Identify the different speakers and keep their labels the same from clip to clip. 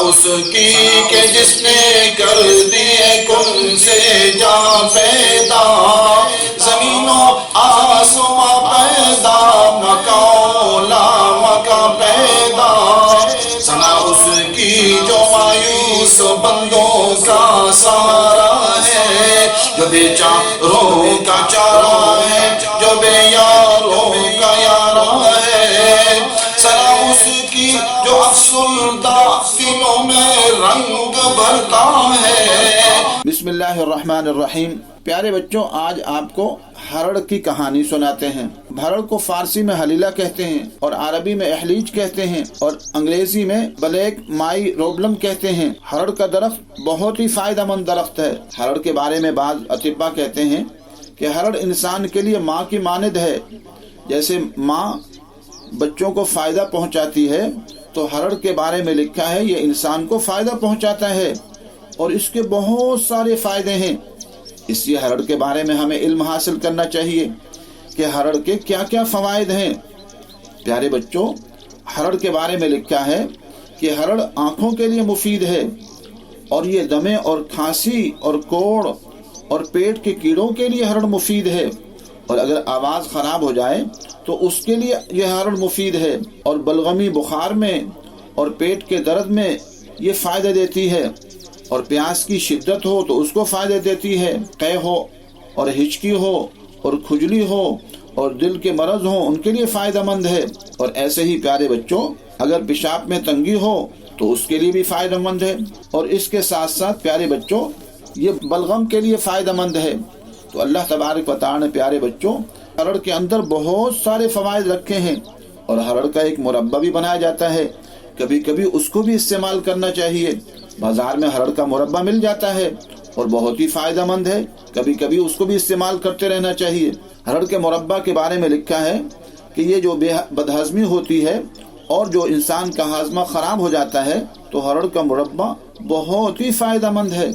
Speaker 1: اس کی کہ جس نے کر دیے کن سے جہاں پیدا، زمین و آسماں پیدا، مکان لا مکان پیدا، ثنا اس کی جو مایوس بندوں کا سہارا ہے، جو بے چاروں کا چارہ ہے، جو بے یاروں کا یارہ ہے، ثنا اس کی جو افسردہ دلوں میں رنگ بھرتا ہے۔
Speaker 2: بسم اللہ الرحمن الرحیم۔ پیارے بچوں، آج آپ کو ہرڑ کی کہانی سناتے ہیں۔ ہرڑ کو فارسی میں حلیلہ کہتے ہیں اور عربی میں احلیج کہتے ہیں اور انگریزی میں بلیک مائی روبلم کہتے ہیں۔ ہرڑ کا درخت بہت ہی فائدہ مند درخت ہے۔ ہرڑ کے بارے میں بعض اطباء کہتے ہیں کہ ہرڑ انسان کے لیے ماں کی مانند ہے۔ جیسے ماں بچوں کو فائدہ پہنچاتی ہے تو ہرڑ کے بارے میں لکھا ہے یہ انسان کو فائدہ پہنچاتا ہے اور اس کے بہت سارے فائدے ہیں۔ اس لیے ہرڑ کے بارے میں ہمیں علم حاصل کرنا چاہیے کہ ہرڑ کے کیا کیا فوائد ہیں۔ پیارے بچوں، ہرڑ کے بارے میں لکھا ہے کہ ہرڑ آنکھوں کے لیے مفید ہے اور یہ دمے اور کھانسی اور کوڑ اور پیٹ کے کیڑوں کے لیے ہرڑ مفید ہے، اور اگر آواز خراب ہو جائے تو اس کے لیے یہ ہرڑ مفید ہے، اور بلغمی بخار میں اور پیٹ کے درد میں یہ فائدہ دیتی ہے، اور پیاس کی شدت ہو تو اس کو فائدہ دیتی ہے، قے ہو اور ہچکی ہو اور کھجلی ہو اور دل کے مرض ہوں ان کے لیے فائدہ مند ہے۔ اور ایسے ہی پیارے بچوں، اگر پیشاب میں تنگی ہو تو اس کے لیے بھی فائدہ مند ہے، اور اس کے ساتھ ساتھ پیارے بچوں یہ بلغم کے لیے فائدہ مند ہے۔ تو اللہ تبارک و تعالی نے پیارے بچوں ہرڑ کے اندر بہت سارے فوائد رکھے ہیں، اور ہرڑ کا ایک مربع بھی بنایا جاتا ہے، کبھی کبھی اس کو بھی استعمال کرنا چاہیے۔ بازار میں ہرڑ کا مربع مل جاتا ہے اور بہت ہی فائدہ مند ہے، کبھی کبھی اس کو بھی استعمال کرتے رہنا چاہیے۔ ہرڑ کے مربع کے بارے میں لکھا ہے کہ یہ جو بدہضمی ہوتی ہے اور جو انسان کا ہاضمہ خراب ہو جاتا ہے تو ہرڑ کا مربع بہت ہی فائدہ مند ہے۔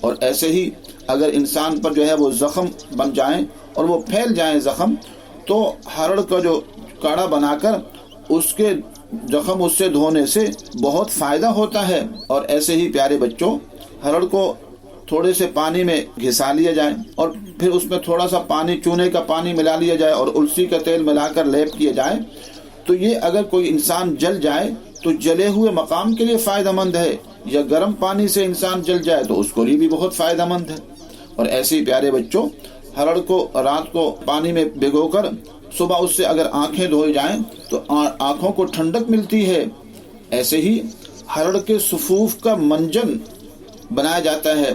Speaker 2: اور ایسے ہی اگر انسان پر جو ہے وہ زخم بن جائیں اور وہ پھیل جائیں زخم، تو ہرڑ کا جو کاڑھا بنا کر اس کے زخم اس سے دھونے سے بہت فائدہ ہوتا ہے۔ اور ایسے ہی پیارے بچوں، ہرڑ کو تھوڑے سے پانی میں گھسا لیا جائے اور پھر اس میں تھوڑا سا پانی، چونے کا پانی ملا لیا جائے اور السی کا تیل ملا کر لیپ کیا جائے، تو یہ اگر کوئی انسان جل جائے تو جلے ہوئے مقام کے لیے فائدہ مند ہے، یا گرم پانی سے انسان جل جائے تو اس کو لیے بھی بہت فائدہ مند ہے۔ اور ایسے ہی پیارے بچوں، ہرڑ کو رات کو پانی میں بھگو کر صبح اس سے اگر آنکھیں دھوئی جائیں تو آنکھوں کو ٹھنڈک ملتی ہے۔ ایسے ہی ہرڑ کے صفوف کا منجن بنایا جاتا ہے۔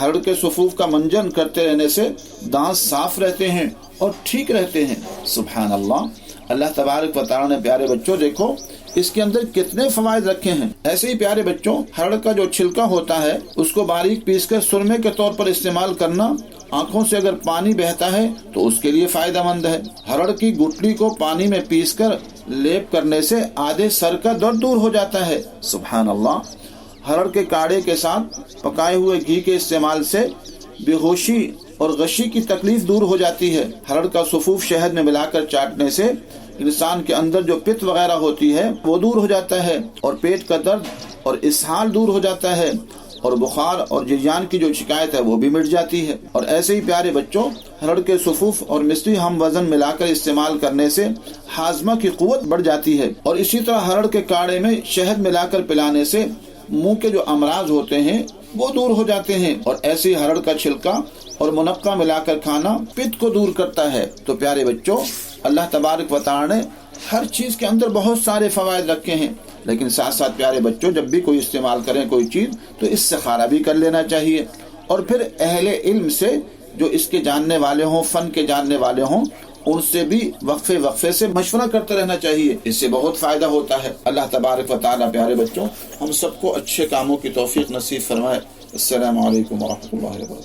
Speaker 2: ہرڑ کے صفوف کا منجن کرتے رہنے سے دانت صاف رہتے ہیں اور ٹھیک رہتے ہیں۔ سبحان اللہ، اللہ تبارک و تعالی نے پیارے بچوں دیکھو اس کے اندر کتنے فوائد رکھے ہیں۔ ایسے ہی پیارے بچوں، ہرڑ کا جو چھلکا ہوتا ہے اس کو باریک پیس کر سرمے کے طور پر استعمال کرنا، آنکھوں سے اگر پانی بہتا ہے تو اس کے لیے فائدہ مند ہے۔ ہرڑ کی گٹلی کو پانی میں پیس کر لیپ کرنے سے آدھے سر کا درد دور ہو جاتا ہے۔ سبحان اللہ، ہرڑ کے کاڑھے کے ساتھ پکائے ہوئے گھی کے استعمال سے بے ہوشی اور غشی کی تکلیف دور ہو جاتی ہے۔ ہرڑ کا صفوف شہد میں ملا کر چاٹنے سے انسان کے اندر جو پت وغیرہ ہوتی ہے وہ دور ہو جاتا ہے، اور پیٹ کا درد اور اسہال دور ہو جاتا ہے، اور بخار اور جریان کی جو شکایت ہے وہ بھی مٹ جاتی ہے۔ اور ایسے ہی پیارے بچوں، ہرڑ کے صفوف اور مصری ہم وزن ملا کر استعمال کرنے سے ہاضمہ کی قوت بڑھ جاتی ہے، اور اسی طرح ہرڑ کے کاڑھے میں شہد ملا کر پلانے سے منہ کے جو امراض ہوتے ہیں وہ دور ہو جاتے ہیں۔ اور ایسے ہی ہرڑ کا چھلکا اور منقع ملا کر کھانا پت کو دور کرتا ہے۔ تو پیارے بچوں، اللہ تبارک و تعالی نے ہر چیز کے اندر بہت سارے فوائد رکھے ہیں، لیکن ساتھ ساتھ پیارے بچوں جب بھی کوئی استعمال کریں کوئی چیز تو اس سے استخارہ بھی کر لینا چاہیے، اور پھر اہل علم سے جو اس کے جاننے والے ہوں، فن کے جاننے والے ہوں، ان سے بھی وقفے سے مشورہ کرتے رہنا چاہیے، اس سے بہت فائدہ ہوتا ہے۔ اللہ تبارک و تعالی پیارے بچوں ہم سب کو اچھے کاموں کی توفیق نصیب فرمائے۔ السلام علیکم ورحمۃ اللہ وبرکاتہ۔